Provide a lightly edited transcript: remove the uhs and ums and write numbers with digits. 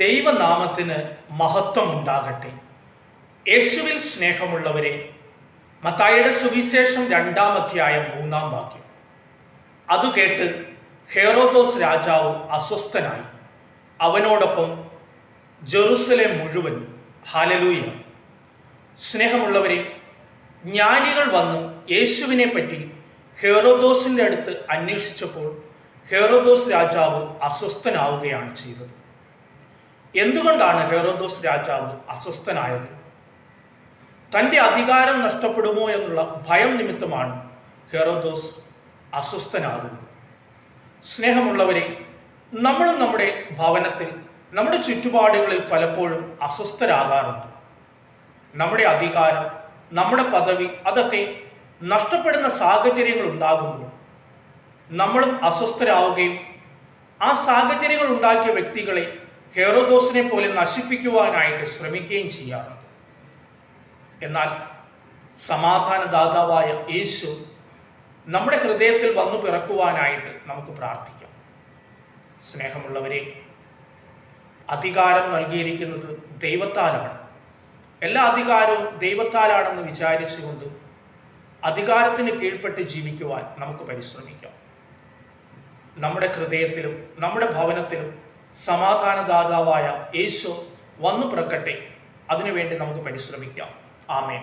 ദൈവനാമത്തിന് മഹത്വം ഉണ്ടാകട്ടെ. യേശുവിൽ സ്നേഹമുള്ളവരെ, മത്തായിയുടെ സുവിശേഷം 2-ാം അധ്യായം 3-ാം വാക്യം. അത് കേട്ട് ഹെറോദോസ് രാജാവ് അസ്വസ്ഥനായി. അവനോടൊപ്പം ജെറുസലേം മുഴുവൻ. ഹല്ലേലൂയ. സ്നേഹമുള്ളവരെ, ജ്ഞാനികൾ വന്ന് യേശുവിനെ പറ്റി ഹെറോദോസിൻ്റെ അടുത്ത് അന്വേഷിച്ചപ്പോൾ ഹെറോദോസ് രാജാവ് അസ്വസ്ഥനാവുകയാണ് ചെയ്തത്. എന്തുകൊണ്ടാണ് ഹെറോദോസ് രാജാവ് അസ്വസ്ഥനായത്? തൻ്റെ അധികാരം നഷ്ടപ്പെടുമോ എന്നുള്ള ഭയം നിമിത്തമാണ് ഹെറോദോസ് അസ്വസ്ഥനാകുന്നത്. സ്നേഹമുള്ളവരെ, നമ്മളും നമ്മുടെ ഭവനത്തിൽ, നമ്മുടെ ചുറ്റുപാടുകളിൽ പലപ്പോഴും അസ്വസ്ഥരാകാറുണ്ട്. നമ്മുടെ അധികാരം, നമ്മുടെ പദവി അതൊക്കെ നഷ്ടപ്പെടുന്ന സാഹചര്യങ്ങൾ ഉണ്ടാകുമ്പോൾ നമ്മളും അസ്വസ്ഥരാവുകയും ആ സാഹചര്യങ്ങൾ ഉണ്ടാക്കിയ വ്യക്തികളെ ഹെറോദോസിനെ പോലെ നശിപ്പിക്കുവാനായിട്ട് ശ്രമിക്കുകയും ചെയ്യാറുണ്ട്. എന്നാൽ സമാധാനദാതാവായ യേശു നമ്മുടെ ഹൃദയത്തിൽ വന്നു പിറക്കുവാനായിട്ട് നമുക്ക് പ്രാർത്ഥിക്കാം. സ്നേഹമുള്ളവരെ, അധികാരം നൽകിയിരിക്കുന്നത് ദൈവത്താലാണ്. എല്ലാ അധികാരവും ദൈവത്താലാണെന്ന് വിചാരിച്ചുകൊണ്ട് അധികാരത്തിന് കീഴ്പ്പെട്ട് ജീവിക്കുവാൻ നമുക്ക് പരിശ്രമിക്കാം. നമ്മുടെ ഹൃദയത്തിലും നമ്മുടെ ഭവനത്തിലും സമാധാനദാതാവായ യേശു വന്നു പിറക്കട്ടെ. അതിനുവേണ്ടി നമുക്ക് പരിശ്രമിക്കാം. ആമേൻ.